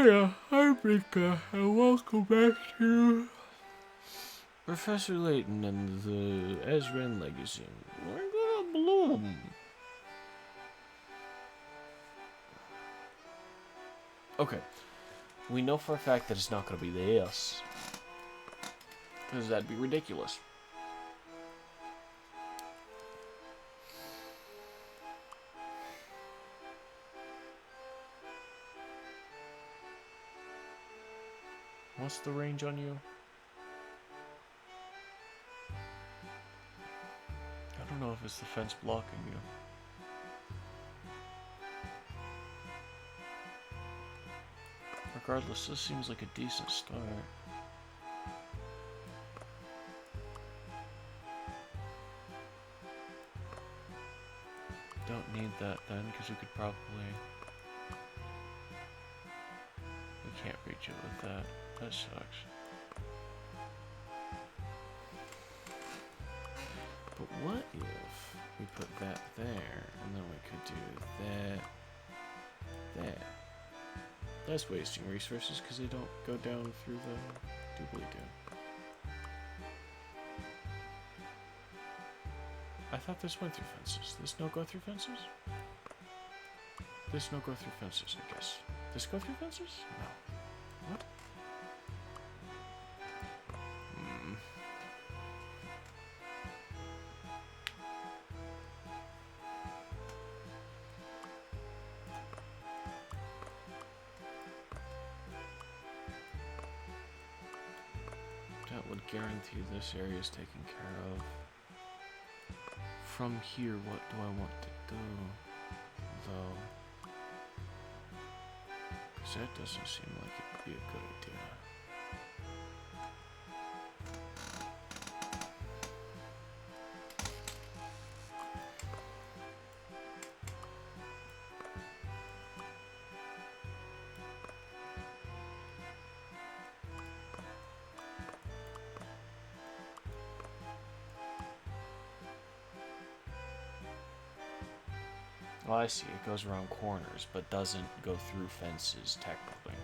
Hiya, I'm Mika, and welcome back to Professor Layton and the Azran Legacy. We're gonna bloom. Okay, we know for a fact that it's not gonna be this, because that'd be ridiculous. What's the range on you? I don't know if it's the fence blocking you. Regardless, this seems like a decent start. Don't need that then, because we could probably... We can't reach it with that. That sucks. But what if we put that there, and then we could do that. That's wasting resources because they don't go down through the doobly-doo. I thought this went through fences. This no go through fences? This no go through fences, I guess. This go through fences? No. What? That would guarantee this area is taken care of. From here, what do I want to do, though? Because that doesn't seem like it'd be a good idea. Oh, I see. It goes around corners, but doesn't go through fences, technically.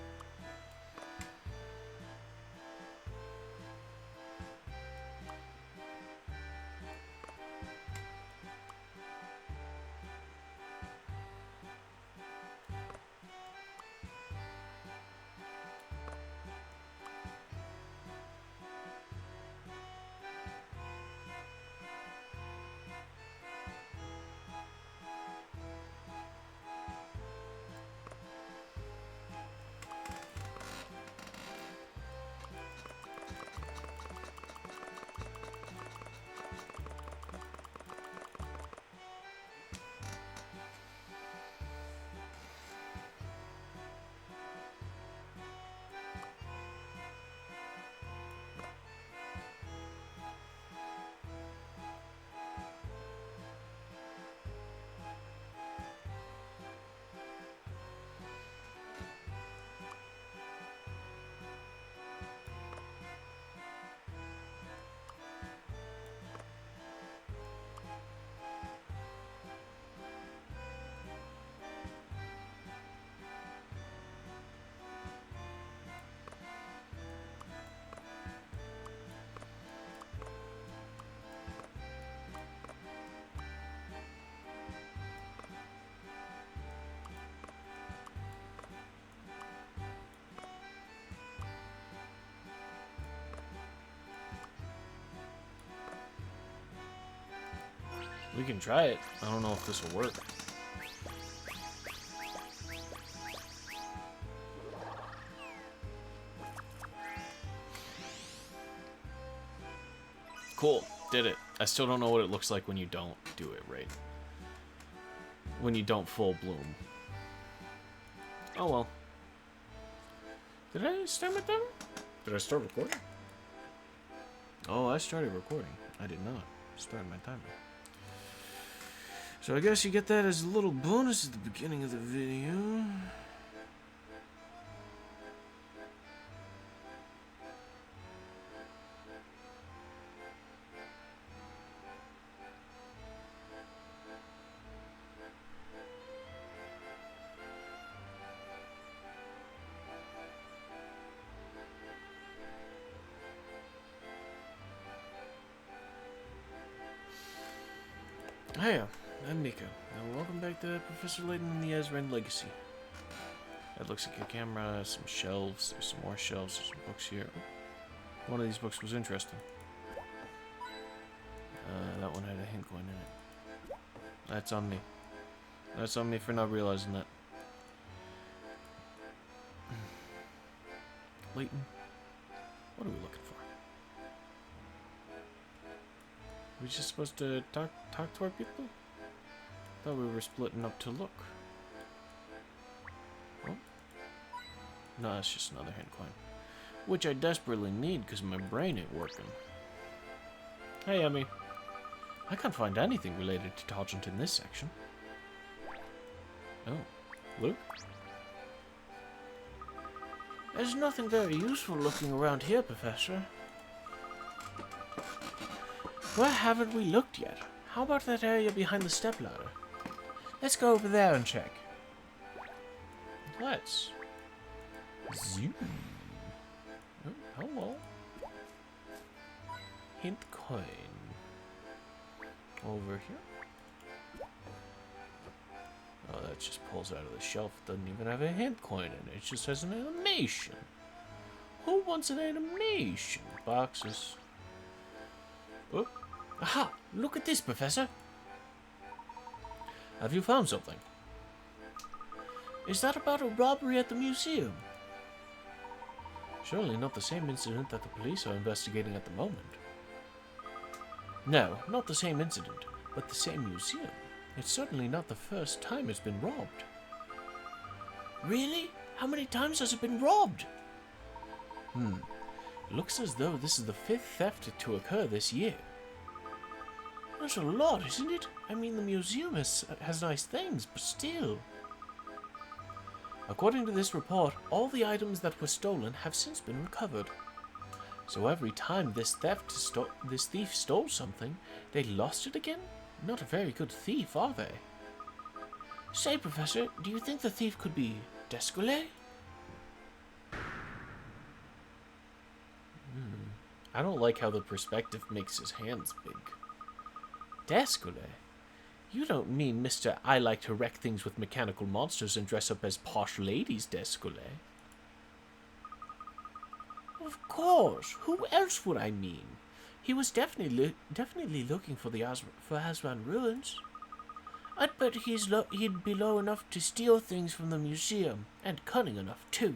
We can try it. I don't know if this will work. Cool. Did it. I still don't know what it looks like when you don't do it right. When you don't full bloom. Oh well. Did I start with them? Did I start recording? Oh, I started recording. I did not. Start my timer. So I guess you get that as a little bonus at the beginning of the video. Hiya, I'm Mika. Now welcome back to Professor Layton and the Azran Legacy. That looks like a camera, some shelves, there's some more shelves, there's some books here. One of these books was interesting. That one had a hint coin in it. That's on me. That's on me for not realizing that. Layton, what are we looking for? Are we just supposed to talk to our people? Thought we were splitting up to look. Oh? No, that's just another hint coin. Which I desperately need because my brain ain't working. Hey, Emmy. I can't find anything related to Todgent in this section. Oh, Luke? There's nothing very useful looking around here, Professor. Where haven't we looked yet? How about that area behind the stepladder? Let's go over there and check. Let's. Zoom. Oh, hello. Hint coin. Over here. Oh, that just pulls out of the shelf. It doesn't even have a hint coin in it. It just has an animation. Who wants an animation? Boxes. Oh. Aha! Look at this, Professor. Have you found something? Is that about a robbery at the museum? Surely not the same incident that the police are investigating at the moment. No, not the same incident, but the same museum. It's certainly not the first time it's been robbed. Really? How many times has it been robbed? Looks as though this is the 5th theft to occur this year. That's a lot, isn't it? I mean, the museum has nice things, but still. According to this report, all the items that were stolen have since been recovered. So every time this thief stole something, they lost it again? Not a very good thief, are they? Say, Professor, do you think the thief could be Descoulet? I don't like how the perspective makes his hands big. Descoulet? You don't mean Mr. I like to wreck things with mechanical monsters and dress up as posh ladies Descoulet? Of course. Who else would I mean? He was definitely looking for the Azran ruins. I'd bet he'd be low enough to steal things from the museum, and cunning enough too.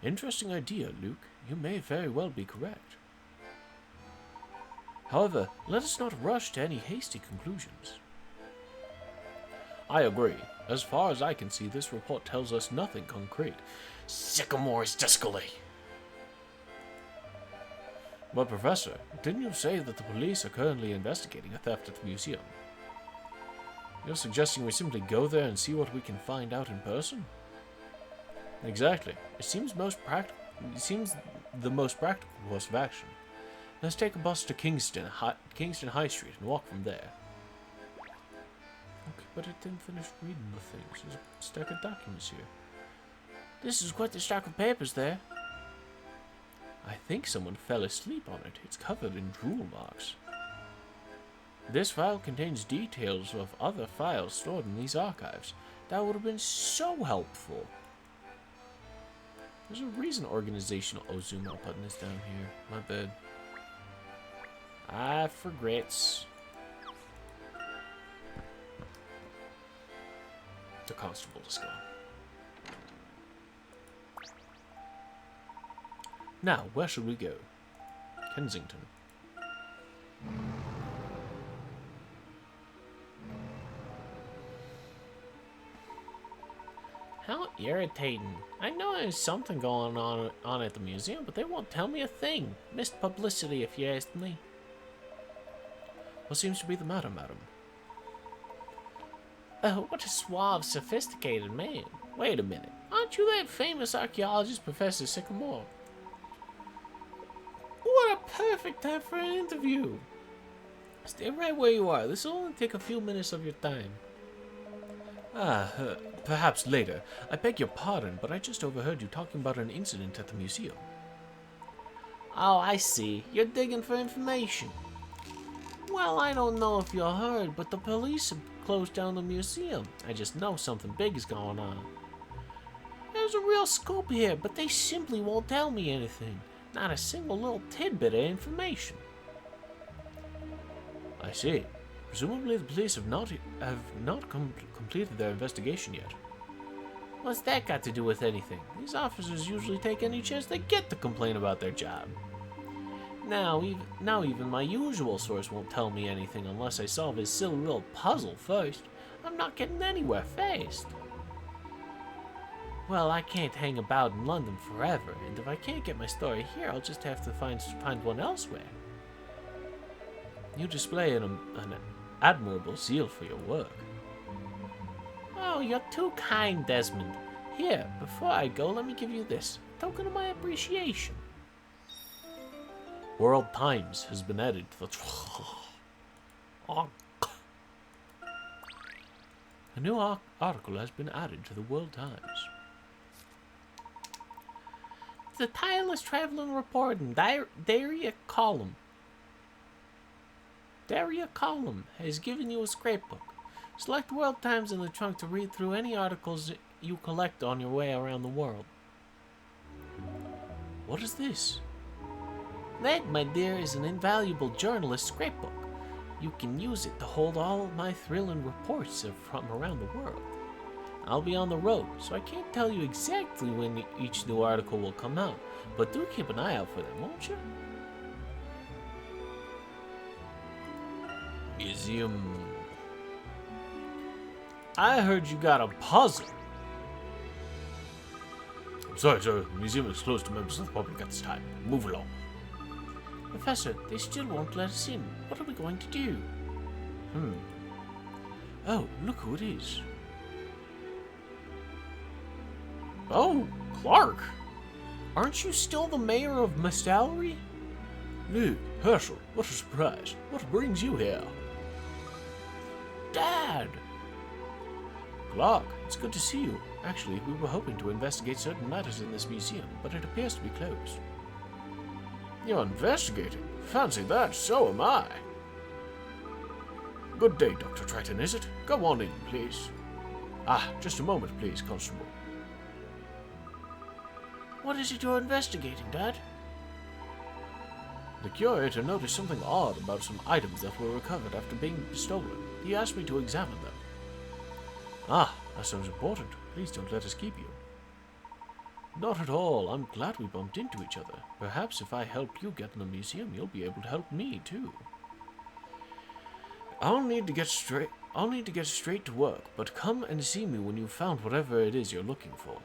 Interesting idea, Luke. You may very well be correct. However, let us not rush to any hasty conclusions. I agree. As far as I can see, this report tells us nothing concrete. Sycamores Descoulet. But Professor, didn't you say that the police are currently investigating a theft at the museum? You're suggesting we simply go there and see what we can find out in person? Exactly. It seems the most practical course of action. Let's take a bus to Kingston High Street and walk from there. Okay, but it didn't finish reading the things. There's a stack of documents here. This is quite the stack of papers there. I think someone fell asleep on it. It's covered in drool marks. This file contains details of other files stored in these archives. That would have been so helpful. There's a reason organizational... Oh, zoom out button is down here. My bad. I forgets. The constable is gone. Now, where should we go? Kensington. How irritating. I know there's something going on at the museum, but they won't tell me a thing. Missed publicity, if you ask me. What seems to be the matter, madam? Oh, what a suave, sophisticated man. Wait a minute. Aren't you that famous archaeologist, Professor Sycamore? What a perfect time for an interview. Stay right where you are. This will only take a few minutes of your time. Perhaps later. I beg your pardon, but I just overheard you talking about an incident at the museum. Oh, I see. You're digging for information. Well, I don't know if you heard, but the police have closed down the museum. I just know something big is going on. There's a real scoop here, but they simply won't tell me anything. Not a single little tidbit of information. I see. Presumably the police have not completed their investigation yet. What's that got to do with anything? These officers usually take any chance they get to complain about their job. Now even my usual source won't tell me anything unless I solve his silly little puzzle first. I'm not getting anywhere fast. Well, I can't hang about in London forever, and if I can't get my story here, I'll just have to find one elsewhere. You display an admirable zeal for your work. Oh, you're too kind, Desmond. Here, before I go, let me give you this, token of my appreciation. World Times has been added to the... A new article has been added to the World Times. The tireless traveling report in Daria Column. Daria Column has given you a scrapbook. Select World Times in the trunk to read through any articles you collect on your way around the world. What is this? That, my dear, is an invaluable journalist scrapbook. You can use it to hold all of my thrilling reports from around the world. I'll be on the road, so I can't tell you exactly when each new article will come out, but do keep an eye out for them, won't you? Museum. I heard you got a puzzle. I'm sorry, sir. The museum is closed to members of the public at this time. Move along. Professor, they still won't let us in. What are we going to do? Oh, look who it is. Oh, Clark. Aren't you still the mayor of Mastallery? No, Herschel, what a surprise. What brings you here? Dad! Clark, it's good to see you. Actually, we were hoping to investigate certain matters in this museum, but it appears to be closed. You're investigating? Fancy that, so am I. Good day, Dr. Triton, is it? Go on in, please. Just a moment, please, Constable. What is it you're investigating, Dad? The curator noticed something odd about some items that were recovered after being stolen. He asked me to examine them. That sounds important. Please don't let us keep you. Not at all. I'm glad we bumped into each other. Perhaps if I help you get in the museum, you'll be able to help me, too. I'll need to get straight to work, but come and see me when you've found whatever it is you're looking for.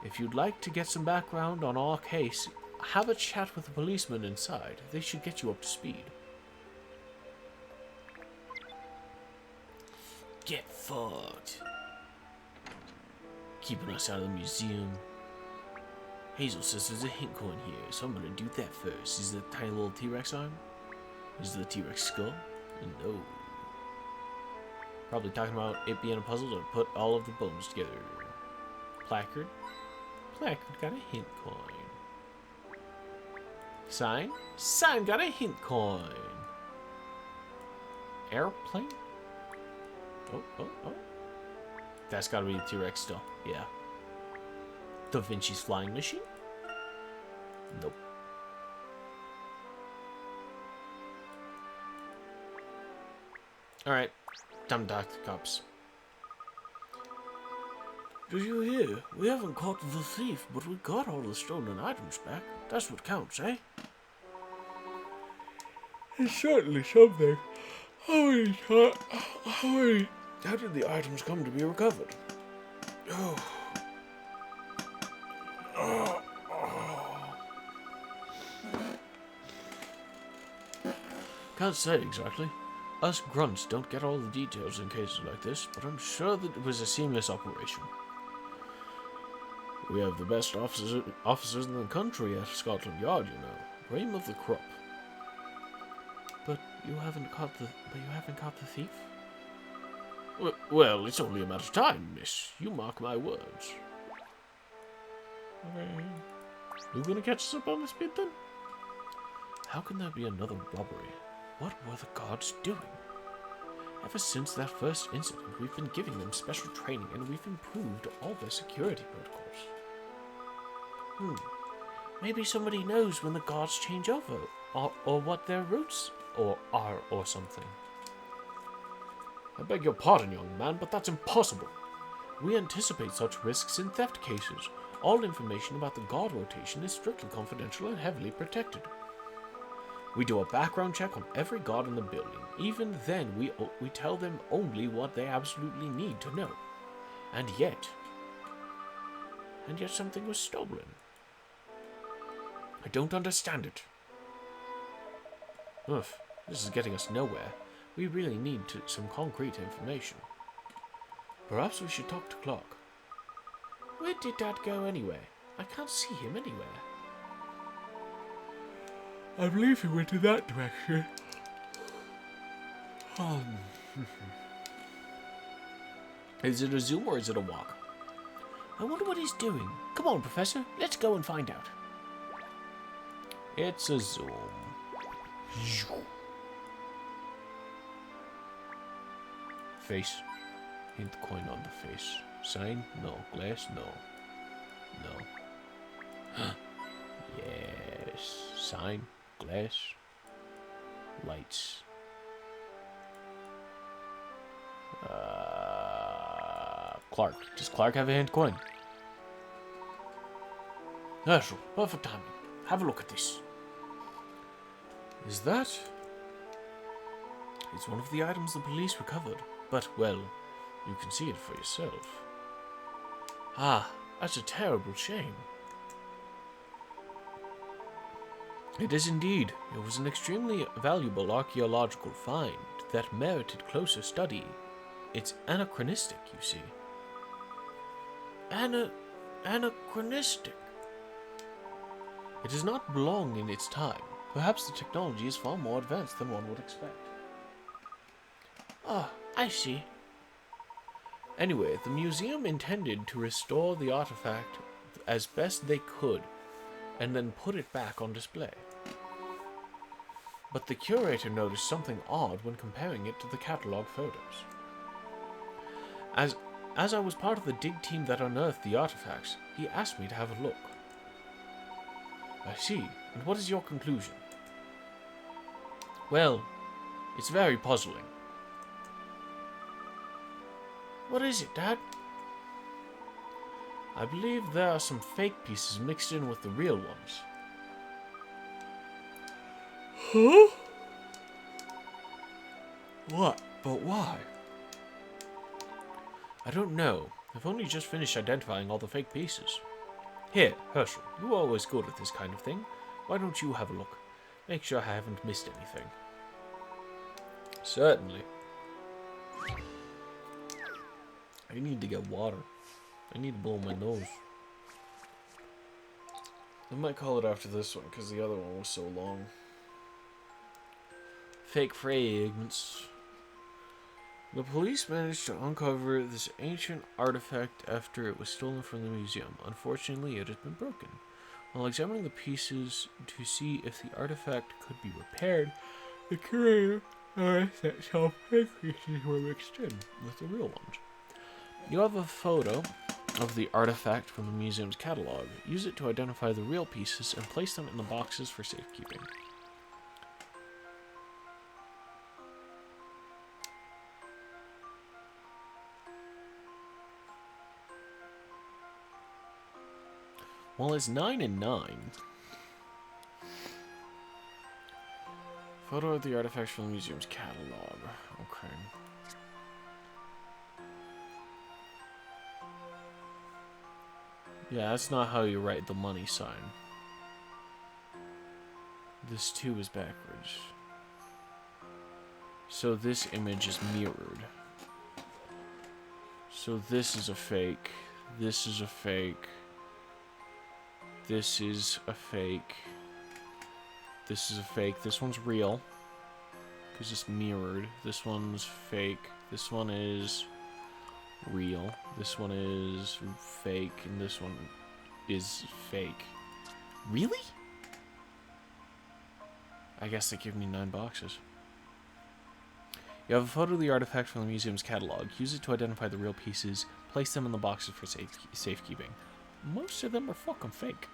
If you'd like to get some background on our case, have a chat with the policemen inside. They should get you up to speed. Get fucked. Keeping us out of the museum. Hazel says there's a hint coin here, so I'm gonna do that first. Is it a tiny little T-Rex arm? Is it the T-Rex skull? No. Probably talking about it being a puzzle to put all of the bones together. Placard. Placard got a hint coin. Sign. Sign got a hint coin. Airplane. Oh. That's gotta be the T-Rex still. Yeah. Da Vinci's flying machine? Nope. Alright. Time to talk to the cops. Did you hear? We haven't caught the thief, but we got all the stolen items back. That's what counts, eh? It's certainly something. How did the items come to be recovered? Can't say exactly. Us grunts don't get all the details in cases like this, but I'm sure that it was a seamless operation. We have the best officers in the country at Scotland Yard, you know. Cream of the crop. But you haven't caught the thief? Well, it's only a matter of time, miss. You mark my words. Okay. You gonna catch us up on this bit then? How can there be another robbery? What were the guards doing? Ever since that first incident, we've been giving them special training and we've improved all their security protocols. Maybe somebody knows when the guards change over, or what their routes are or something. I beg your pardon, young man, but that's impossible. We anticipate such risks in theft cases. All information about the guard rotation is strictly confidential and heavily protected. We do a background check on every guard in the building. Even then, we tell them only what they absolutely need to know. And yet something was stolen. I don't understand it. Ugh, this is getting us nowhere. We really need some concrete information. Perhaps we should talk to Clark. Where did Dad go anyway? I can't see him anywhere. I believe he went in that direction. Is it a zoom or is it a walk? I wonder what he's doing. Come on, Professor. Let's go and find out. It's a zoom. Face. Hint coin on the face. Sign? No. Glass? No. No. Yes. Sign. Glass. Lights. Clark. Does Clark have a hint coin? Herschel. Perfect timing. Have a look at this. Is that? It's one of the items the police recovered. But, well, you can see it for yourself. Ah, that's a terrible shame. It is indeed. It was an extremely valuable archaeological find that merited closer study. It's anachronistic, you see. Anachronistic? It does not belong in its time. Perhaps the technology is far more advanced than one would expect. Ah, I see. Anyway, the museum intended to restore the artifact as best they could, and then put it back on display. But the curator noticed something odd when comparing it to the catalog photos. As I was part of the dig team that unearthed the artifacts, he asked me to have a look. I see. And what is your conclusion? Well, it's very puzzling. What is it, Dad? I believe there are some fake pieces mixed in with the real ones. Huh? What? But why? I don't know. I've only just finished identifying all the fake pieces. Here, Herschel, you're always good at this kind of thing. Why don't you have a look? Make sure I haven't missed anything. Certainly. I need to get water. I need to blow my nose. I might call it after this one, because the other one was so long. Fake fragments. The police managed to uncover this ancient artifact after it was stolen from the museum. Unfortunately, it has been broken. While examining the pieces to see if the artifact could be repaired, the curator noticed that some fake pieces were mixed in with the real ones. You have a photo of the artifact from the museum's catalog. Use it to identify the real pieces and place them in the boxes for safekeeping. Well, it's 9 and 9. Photo of the artifacts from the museum's catalog. Okay. Yeah, that's not how you write the money sign. This too is backwards. So this image is mirrored. So this is a fake. This is a fake. This is a fake. This is a fake. This one's real. Because it's mirrored. This one's fake. This one is real. This one is fake. And this one is fake. Really? I guess they give me 9 boxes. You have a photo of the artifact from the museum's catalog. Use it to identify the real pieces. Place them in the boxes for safekeeping. Most of them are fucking fake.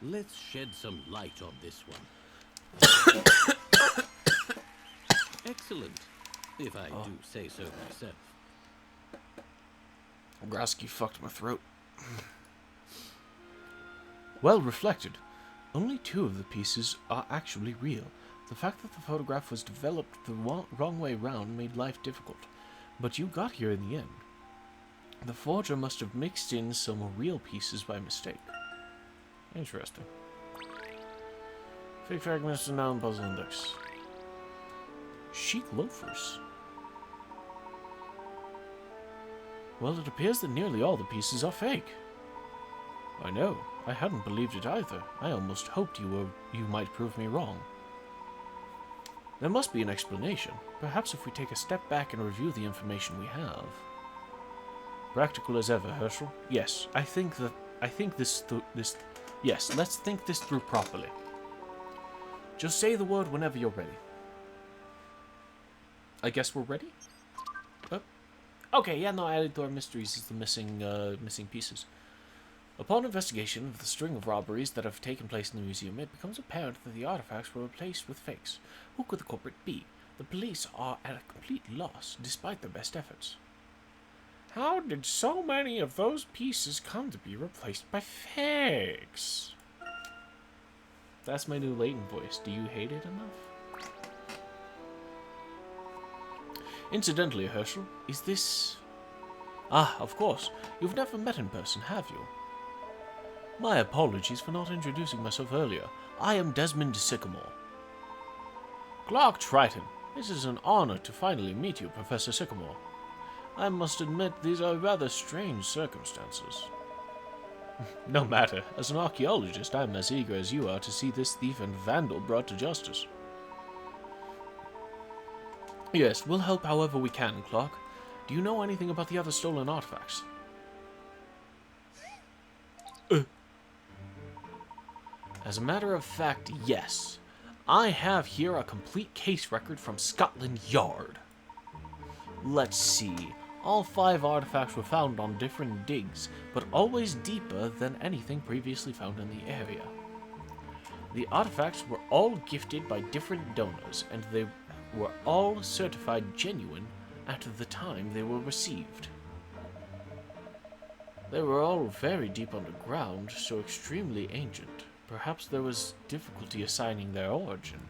Let's shed some light on this one. Excellent, if I do say so myself. Grosky fucked my throat. Well reflected. Only 2 of the pieces are actually real. The fact that the photograph was developed the wrong way round made life difficult. But you got here in the end. The forger must have mixed in some real pieces by mistake. Interesting. Fake fragments and noun puzzle index. Chic loafers. Well, it appears that nearly all the pieces are fake. I know. I hadn't believed it either. I almost hoped you might prove me wrong. There must be an explanation. Perhaps if we take a step back and review the information we have. Practical as ever, Herschel. Yes, Yes, let's think this through properly. Just say the word whenever you're ready. I guess we're ready? Oh. Okay, yeah, no, added to our mysteries is the missing pieces. Upon investigation of the string of robberies that have taken place in the museum, it becomes apparent that the artifacts were replaced with fakes. Who could the culprit be? The police are at a complete loss, despite their best efforts. How did so many of those pieces come to be replaced by fakes? That's my new Layton voice. Do you hate it enough? Incidentally, Herschel, is this... Ah, of course. You've never met in person, have you? My apologies for not introducing myself earlier. I am Desmond Sycamore. Clark Triton, this is an honor to finally meet you, Professor Sycamore. I must admit, these are rather strange circumstances. No matter. As an archaeologist, I'm as eager as you are to see this thief and vandal brought to justice. Yes, we'll help however we can, Clark. Do you know anything about the other stolen artifacts? As a matter of fact, yes. I have here a complete case record from Scotland Yard. Let's see. All 5 artifacts were found on different digs, but always deeper than anything previously found in the area. The artifacts were all gifted by different donors, and they were all certified genuine at the time they were received. They were all very deep underground, so extremely ancient. Perhaps there was difficulty assigning their origin.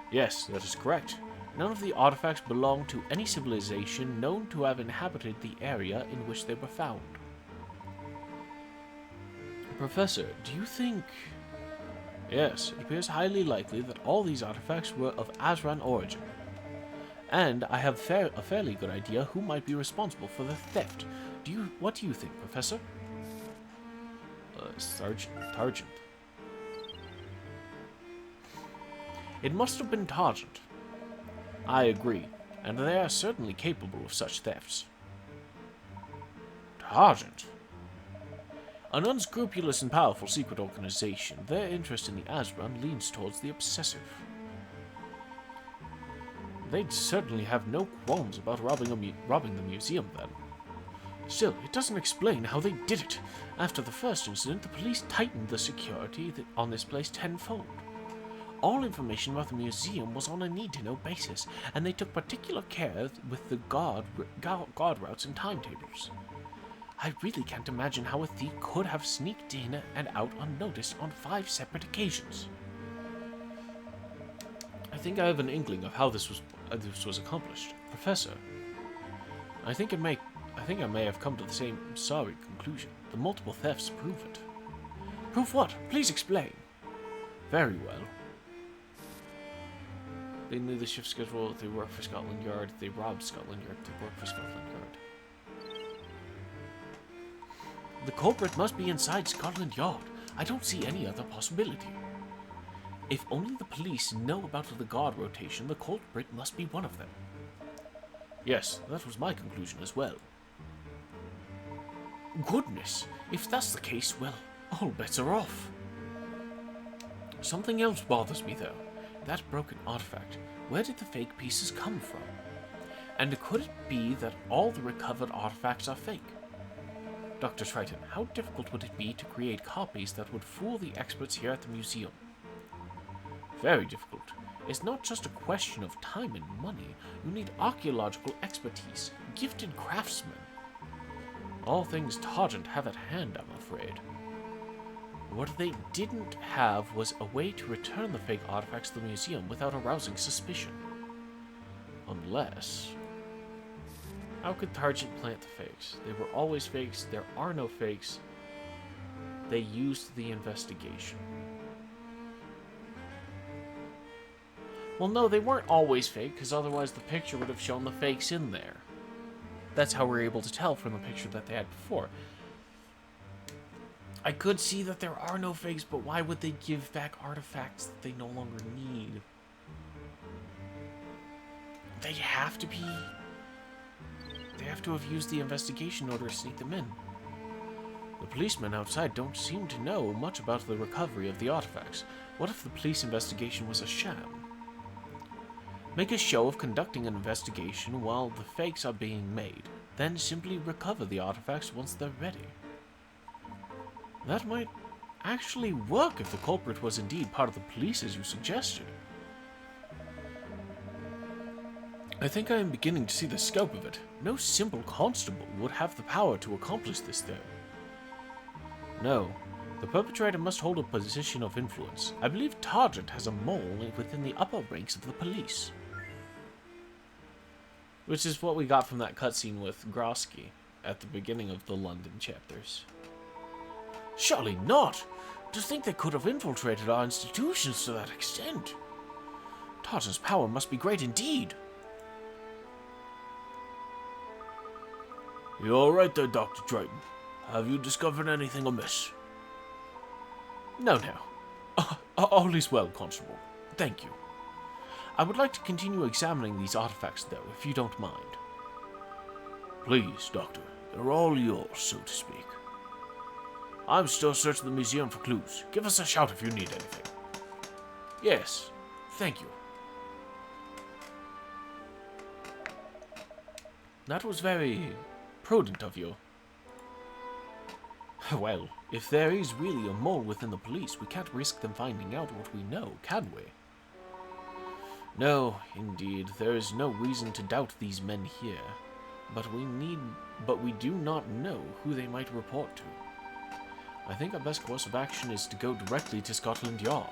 Yes, that is correct. None of the artifacts belong to any civilization known to have inhabited the area in which they were found. Professor, do you think... Yes, it appears highly likely that all these artifacts were of Azran origin. And I have a fairly good idea who might be responsible for the theft. What do you think, Professor? Targent. It must have been Targent. I agree, and they are certainly capable of such thefts. Targent? An unscrupulous and powerful secret organization, their interest in the Azran leans towards the obsessive. They'd certainly have no qualms about robbing the museum, then. Still, it doesn't explain how they did it. After the first incident, the police tightened the security on this place tenfold. All information about the museum was on a need-to-know basis, and they took particular care with the guard routes and timetables. I really can't imagine how a thief could have sneaked in and out unnoticed on 5 separate occasions. I think I have an inkling of how this was accomplished. Professor, I think I may have come to the same sorry conclusion. The multiple thefts prove it. Prove what? Please explain. Very well. They knew the shift schedule, they worked for Scotland Yard, they robbed Scotland Yard, they worked for Scotland Yard. The culprit must be inside Scotland Yard. I don't see any other possibility. If only the police know about the guard rotation, the culprit must be one of them. Yes, that was my conclusion as well. Goodness, if that's the case, well, All bets are off. Something else bothers me, though. That broken artifact. Where did the fake pieces come from? And could it be that all the recovered artifacts are fake? Dr. Triton, how difficult would it be to create copies that would fool the experts here at the museum? Very difficult. It's not just a question of time and money. You need archaeological expertise, gifted craftsmen. All things Targent have at hand, I'm afraid. What they didn't have was a way to return the fake artifacts to the museum without arousing suspicion. Unless... How could Targent plant the fakes? They were always fakes. There are no fakes. They used the investigation. Well, no, they weren't always fake, because otherwise the picture would have shown the fakes in there. That's how we're able to tell from the picture that they had before. I could see that there are no fakes, but why would they give back artifacts that they no longer need? They have to be... They have to have used the investigation in order to sneak them in. The policemen outside don't seem to know much about the recovery of the artifacts. What if the police investigation was a sham? Make a show of conducting an investigation while the fakes are being made, then simply recover the artifacts once they're ready. That might actually work if the culprit was indeed part of the police as you suggested. I think I am beginning to see the scope of it. No simple constable would have the power to accomplish this, though. No, the perpetrator must hold a position of influence. I believe Targent has a mole within the upper ranks of the police. Which is what we got from that cutscene with Grosky at the beginning of the London chapters. Surely not! To think they could have infiltrated our institutions to that extent. Targent's power must be great indeed. You alright there, Dr. Triton? Have you discovered anything amiss? No. All is well, Constable. Thank you. I would like to continue examining these artifacts, though, if you don't mind. Please, Doctor. They're all yours, so to speak. I'm still searching the museum for clues. Give us a shout if you need anything. Yes, thank you. That was very prudent of you. Well, if there is really a mole within the police, we can't risk them finding out what we know, can we? No, indeed, there is no reason to doubt these men here. But we do not know who they might report to. I think our best course of action is to go directly to Scotland Yard.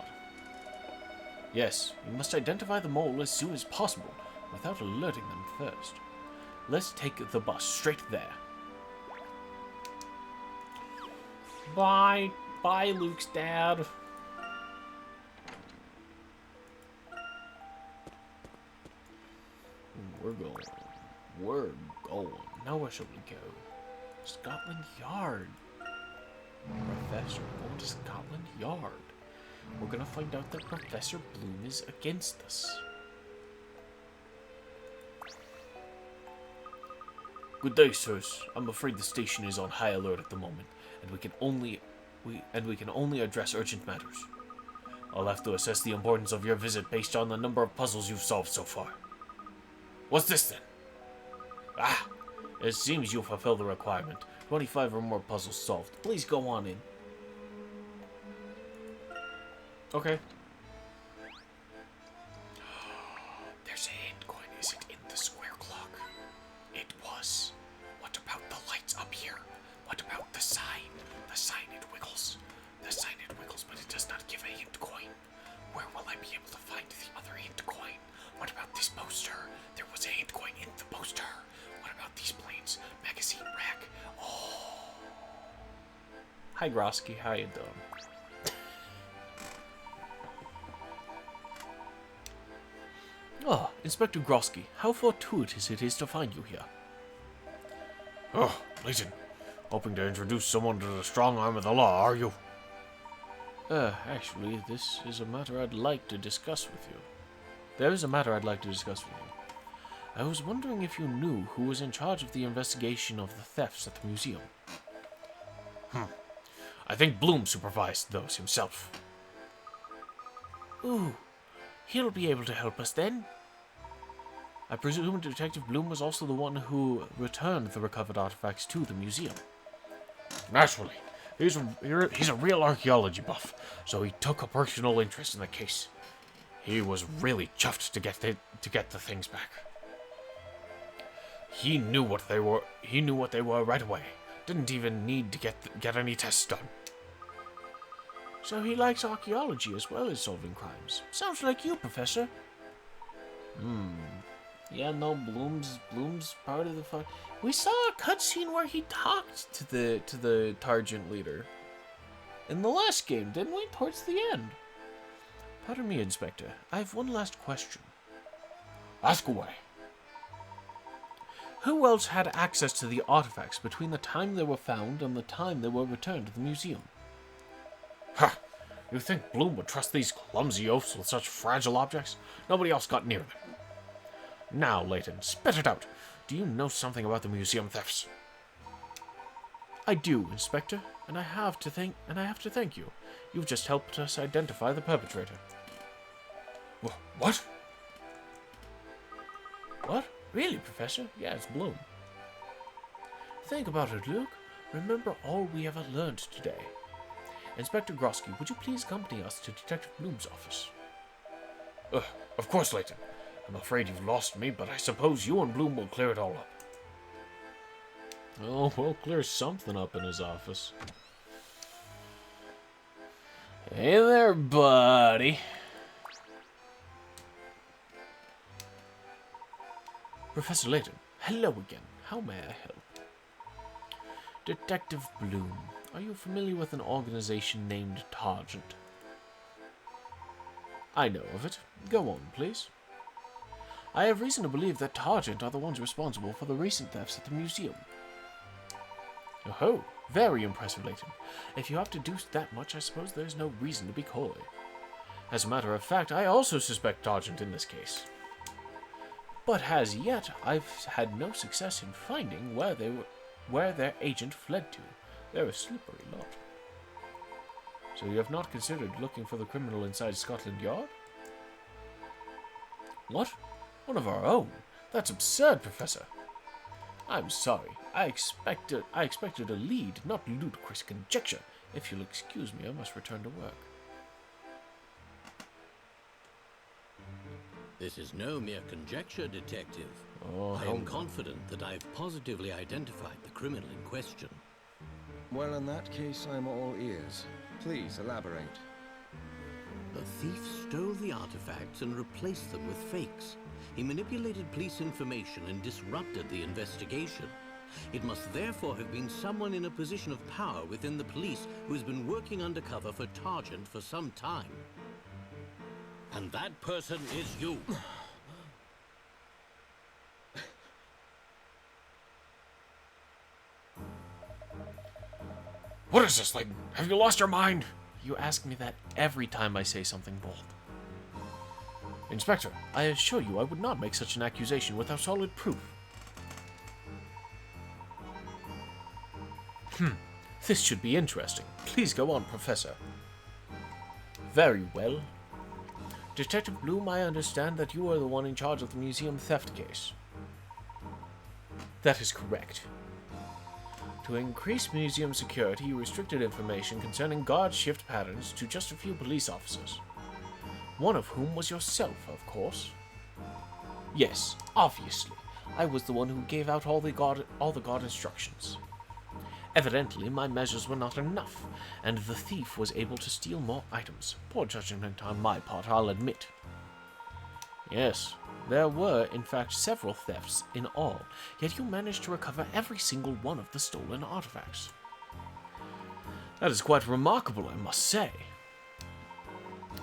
Yes, we must identify the mole as soon as possible, without alerting them first. Let's take the bus straight there. Bye. Bye, Luke's dad. We're going. Now where shall we go? Scotland Yard. Professor, going to Scotland Yard. We're gonna find out that Professor Bloom is against us. Good day, sirs. I'm afraid the station is on high alert at the moment, and we can only address urgent matters. I'll have to assess the importance of your visit based on the number of puzzles you've solved so far. What's this then? Ah, it seems you fulfill the requirement. 25 or more puzzles solved. Please go on in. Okay. There's a hint coin. Is it in the square clock? It was. What about the lights up here? What about the sign? The sign, it wiggles. The sign, it wiggles, but it does not give a hint coin. Where will I be able to find the other hint coin? What about this poster? There was a hint coin in the poster. What about these planes? Magazine rack. Oh. Hi, Grosky. How you doing? Oh, Inspector Grosky. How fortuitous it is to find you here. Oh, Layton. Hoping to introduce someone to the strong arm of the law, are you? Actually, this is a matter I'd like to discuss with you. There is a matter I'd like to discuss with you. I was wondering if you knew who was in charge of the investigation of the thefts at the museum. I think Bloom supervised those himself. Ooh, he'll be able to help us then. I presume Detective Bloom was also the one who returned the recovered artifacts to the museum. Naturally. He's a real archaeology buff, so he took a personal interest in the case. He was really chuffed to get the things back. He knew what they were. He knew what they were right away. Didn't even need to get any tests done. So he likes archaeology as well as solving crimes. Sounds like you, Professor. Yeah, no, Bloom's part of the fun. We saw a cutscene where he talked to the Targent leader in the last game, didn't we? Towards the end. Pardon me, Inspector. I have one last question. Ask away. Who else had access to the artifacts between the time they were found and the time they were returned to the museum? Ha! You think Bloom would trust these clumsy oafs with such fragile objects? Nobody else got near them. Now, Layton, spit it out. Do you know something about the museum thefts? I do, Inspector, and I have to thank you. You've just helped us identify the perpetrator. What? What? Really, Professor? Yeah, it's Bloom. Think about it, Luke. Remember all we ever learned today. Inspector Grosky, would you please accompany us to Detective Bloom's office? Of course, Layton. I'm afraid you've lost me, but I suppose you and Bloom will clear it all up. Oh, we'll clear something up in his office. Hey there, buddy. Professor Layton, hello again. How may I help? Detective Bloom, are you familiar with an organization named Targent? I know of it. Go on, please. I have reason to believe that Targent are the ones responsible for the recent thefts at the museum. Oh, very impressive, Layton. If you have deduced that much, I suppose there's no reason to be coy. As a matter of fact, I also suspect Targent in this case. But as yet, I've had no success in finding where their agent fled to. They're a slippery lot. So you have not considered looking for the criminal inside Scotland Yard? What? One of our own? That's absurd, Professor. I'm sorry. I expected a lead, not ludicrous conjecture. If you'll excuse me, I must return to work. This is no mere conjecture, Detective. Oh, I am confident that I've positively identified the criminal in question. Well, in that case, I'm all ears. Please elaborate. The thief stole the artifacts and replaced them with fakes. He manipulated police information and disrupted the investigation. It must therefore have been someone in a position of power within the police who has been working undercover for Targent for some time. And that person is you. What is this, Layton? Have you lost your mind? You ask me that every time I say something bold. Inspector, I assure you I would not make such an accusation without solid proof. This should be interesting. Please go on, Professor. Very well. Detective Bloom, I understand that you are the one in charge of the museum theft case. That is correct. To increase museum security, you restricted information concerning guard shift patterns to just a few police officers. One of whom was yourself, of course. Yes, obviously. I was the one who gave out all the guard instructions. Evidently, my measures were not enough, and the thief was able to steal more items. Poor judgment on my part, I'll admit. Yes, there were, in fact, several thefts in all, yet you managed to recover every single one of the stolen artifacts. That is quite remarkable, I must say.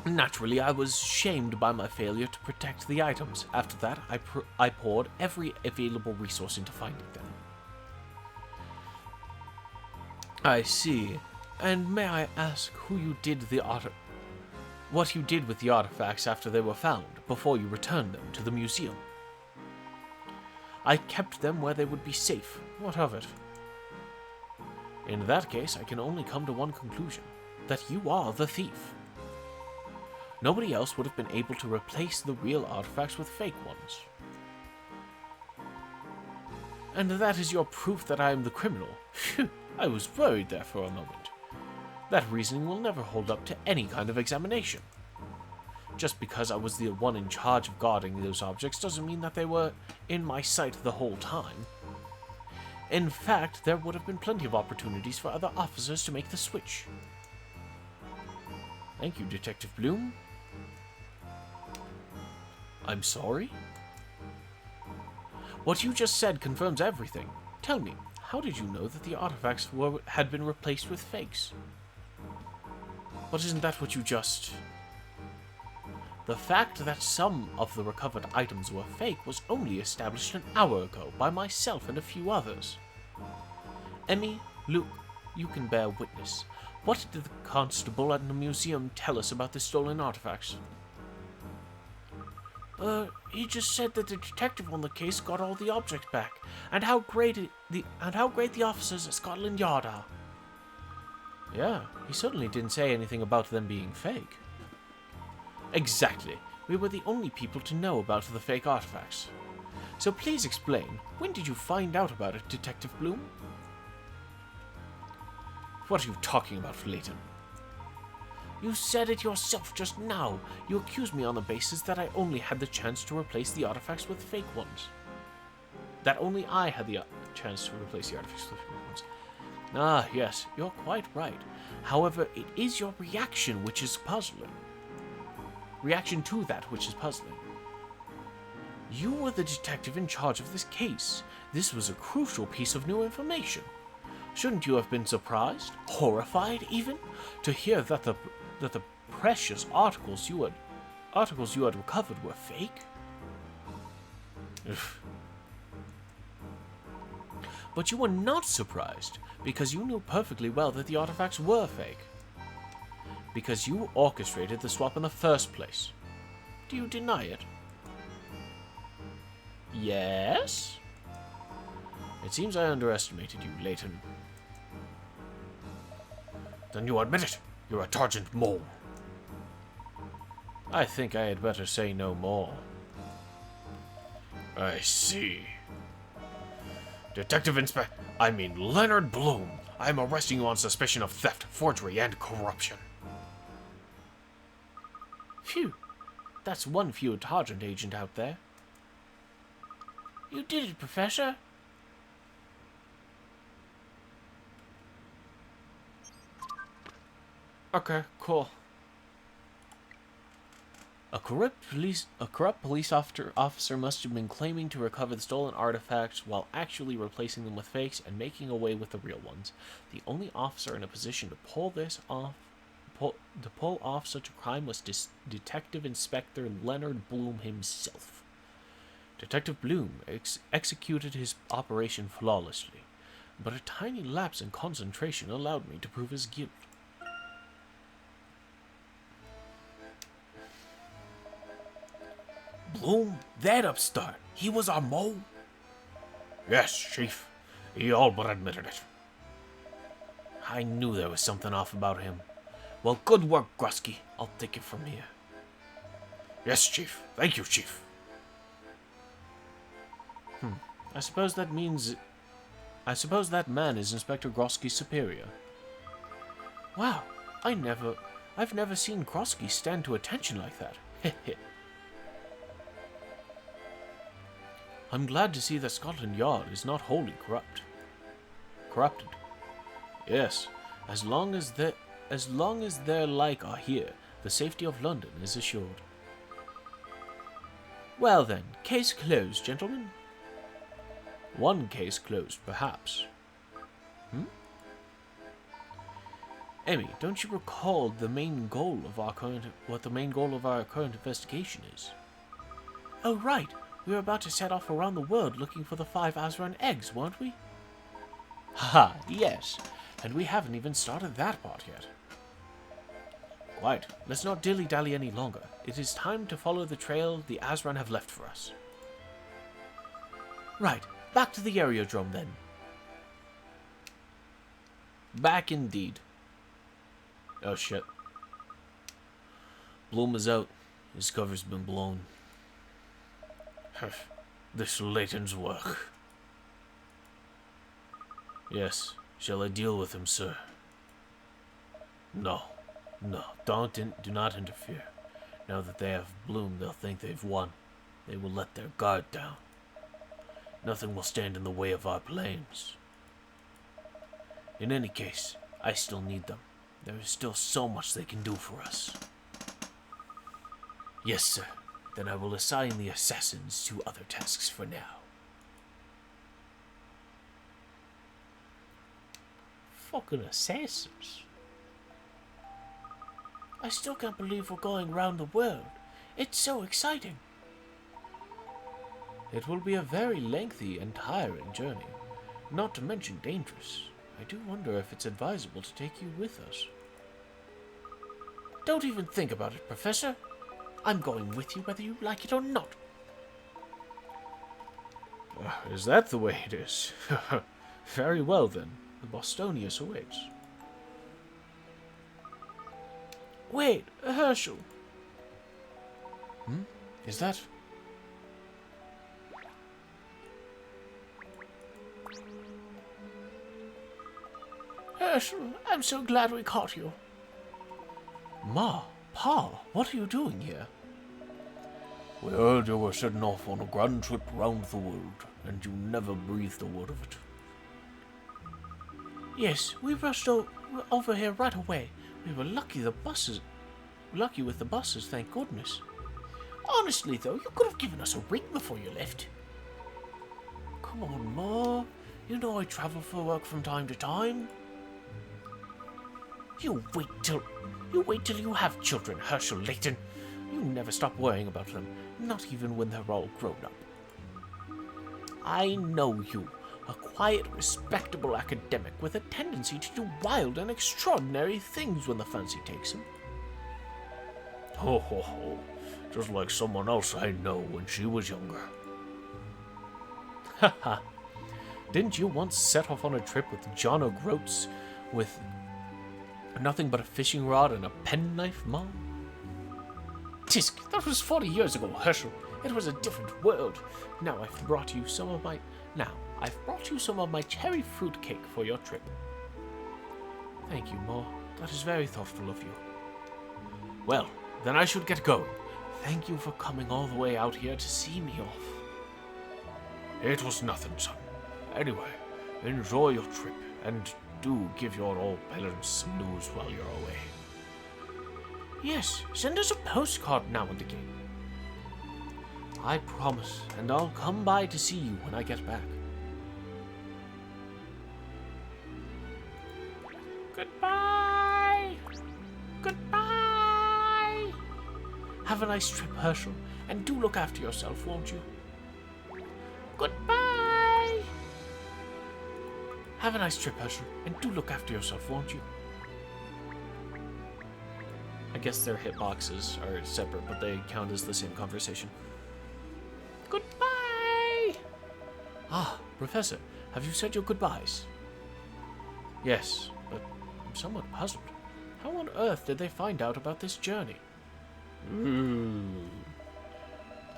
Naturally, I was shamed by my failure to protect the items. After that, I poured every available resource into finding them. I see. And may I ask what you did with the artifacts after they were found, before you returned them to the museum? I kept them where they would be safe. What of it? In that case, I can only come to one conclusion. That you are the thief. Nobody else would have been able to replace the real artifacts with fake ones. And that is your proof that I am the criminal. Phew, I was worried there for a moment. That reasoning will never hold up to any kind of examination. Just because I was the one in charge of guarding those objects doesn't mean that they were in my sight the whole time. In fact, there would have been plenty of opportunities for other officers to make the switch. Thank you, Detective Bloom. I'm sorry? What you just said confirms everything. Tell me, how did you know that the artifacts had been replaced with fakes? But isn't that what you just... The fact that some of the recovered items were fake was only established an hour ago by myself and a few others. Emmy, Luke, you can bear witness. What did the constable at the museum tell us about the stolen artifacts? He just said that the detective on the case got all the objects back, and how great the officers at Scotland Yard are. Yeah, he certainly didn't say anything about them being fake. Exactly. We were the only people to know about the fake artifacts. So please explain, when did you find out about it, Detective Bloom? What are you talking about, Layton? You said it yourself just now. You accused me on the basis that I only had the chance to replace the artifacts with fake ones. That only I had the chance to replace the artifacts with fake ones. Ah, yes, you're quite right. However, it is your reaction which is puzzling. Reaction to that which is puzzling. You were the detective in charge of this case. This was a crucial piece of new information. Shouldn't you have been surprised, horrified even, to hear that the precious articles you had recovered were fake? But you were not surprised, because you knew perfectly well that the artifacts were fake. Because you orchestrated the swap in the first place. Do you deny it? Yes? It seems I underestimated you, Layton. Then you admit it. You're a Sergeant Mole. I think I had better say no more. I see. Leonard Bloom. I'm arresting you on suspicion of theft, forgery, and corruption. Phew. That's one fewer Sergeant agent out there. You did it, Professor. Okay, cool. A corrupt police officer must have been claiming to recover the stolen artifacts while actually replacing them with fakes and making away with the real ones. The only officer in a position to pull off such a crime was Detective Inspector Leonard Bloom himself. Detective Bloom executed his operation flawlessly, but a tiny lapse in concentration allowed me to prove his guilt. Bloom, that upstart, he was our mole? Yes, Chief. He all but admitted it. I knew there was something off about him. Well, good work, Grusky. I'll take it from here. Yes, Chief. Thank you, Chief. I suppose that man is Inspector Grosky's superior. Wow, I've never seen Grosky stand to attention like that. I'm glad to see that Scotland Yard is not wholly corrupted. Yes, as long as their like are here, the safety of London is assured. Well then, case closed, gentlemen. One case closed, perhaps. Emmy, don't you recall what the main goal of our current investigation is? Oh, right. We were about to set off around the world looking for the 5 Azran eggs, weren't we? Haha, yes. And we haven't even started that part yet. Quite. Let's not dilly-dally any longer. It is time to follow the trail the Azran have left for us. Right. Back to the aerodrome, then. Back indeed. Oh shit. Bloom is out. His cover's been blown. This Layton's work. Yes. Shall I deal with him, sir? No. No. Do not interfere. Now that they have Bloom, they'll think they've won. They will let their guard down. Nothing will stand in the way of our plans. In any case, I still need them. There is still so much they can do for us. Yes, sir. Then I will assign the assassins to other tasks for now. Fucking assassins. I still can't believe we're going round the world. It's so exciting. It will be a very lengthy and tiring journey, not to mention dangerous. I do wonder if it's advisable to take you with us. Don't even think about it, Professor. I'm going with you whether you like it or not. Is that the way it is? Very well then. The Bostonius awaits. Wait, Herschel. Is that... Herschel, I'm so glad we caught you. Ma, Pa, what are you doing here? We heard you were setting off on a grand trip round the world, and you never breathed a word of it. Yes, we rushed over here right away. We were lucky with the buses, thank goodness. Honestly, though, you could have given us a ring before you left. Come on, Ma. You know I travel for work from time to time. You wait till you have children, Herschel Layton. You never stop worrying about them, not even when they're all grown up. I know you, a quiet, respectable academic with a tendency to do wild and extraordinary things when the fancy takes him. Ho ho ho, just like someone else I know when she was younger. Haha. Didn't you once set off on a trip with John O'Groats with nothing but a fishing rod and a penknife, Mom? Tisk, that was 40 years ago, Herschel. It was a different world. Now I've brought you some of my cherry fruit cake for your trip. Thank you, Ma. That is very thoughtful of you. Well, then I should get going. Thank you for coming all the way out here to see me off. It was nothing, son. Anyway, enjoy your trip, and do give your old parents some news while you're away. Yes, send us a postcard now and again. I promise, and I'll come by to see you when I get back. Goodbye! Goodbye! Have a nice trip, Herschel, and do look after yourself, won't you? Goodbye! Have a nice trip, Herschel, and do look after yourself, won't you? I guess their hitboxes are separate, but they count as the same conversation. Goodbye! Ah, Professor, have you said your goodbyes? Yes, but I'm somewhat puzzled. How on earth did they find out about this journey?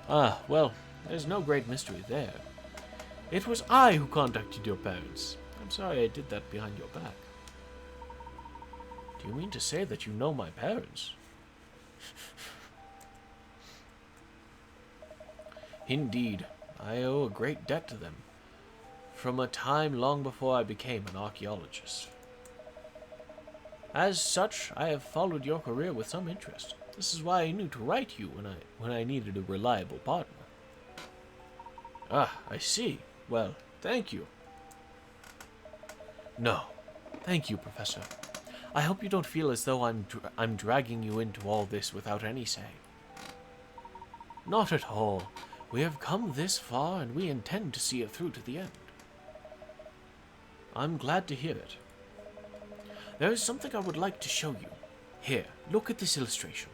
Ah, well, there's no great mystery there. It was I who contacted your parents. I'm sorry I did that behind your back. Do you mean to say that you know my parents? Indeed, I owe a great debt to them, from a time long before I became an archaeologist. As such, I have followed your career with some interest. This is why I knew to write you when I needed a reliable partner. Ah, I see. Well, thank you. No, thank you, Professor. I hope you don't feel as though I'm dragging you into all this without any say. Not at all. We have come this far, and we intend to see it through to the end. I'm glad to hear it. There is something I would like to show you. Here, look at this illustration.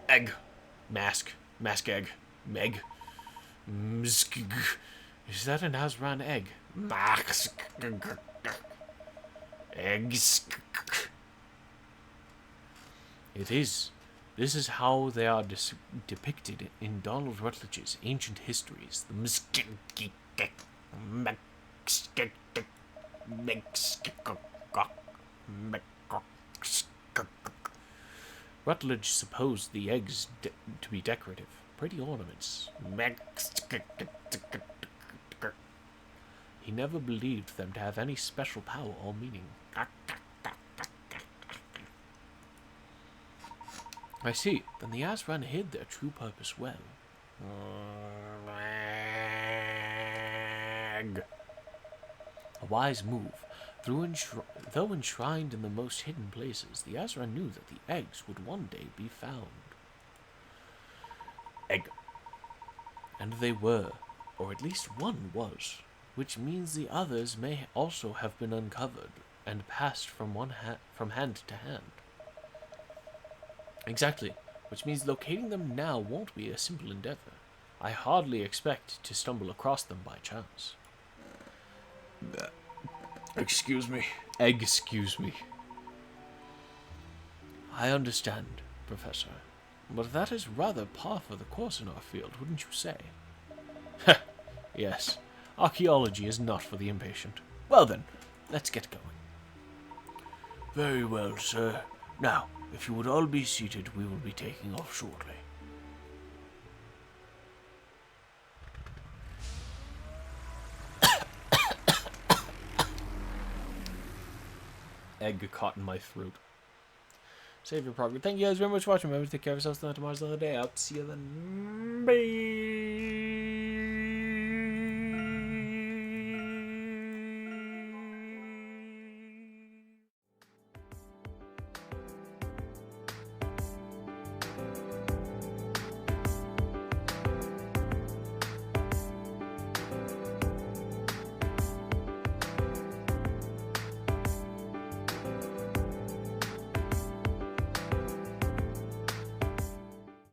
Egg. Mask. Mask egg. Meg. Msk. Is that an Azran egg? Mask. Eggs. It is. This is how they are depicted in Donald Rutledge's Ancient Histories. Rutledge supposed the eggs to be decorative, pretty ornaments. He never believed them to have any special power or meaning. I see. Then the Azran hid their true purpose well. A wise move. Though enshrined in the most hidden places, the Azran knew that the eggs would one day be found. Egg. And they were, or at least one was, which means the others may also have been uncovered and passed from hand to hand. Exactly, which means locating them now won't be a simple endeavor. I hardly expect to stumble across them by chance. Excuse me. Excuse me. I understand, Professor, but that is rather par for the course in our field, wouldn't you say? Yes, archaeology is not for the impatient. Well then, let's get going. Very well, sir. Now, if you would all be seated, we will be taking off shortly. Egg caught in my throat. Save your progress. Thank you guys very much for watching. Remember to take care of yourselves. Tomorrow's another day. I'll see you then. Bye.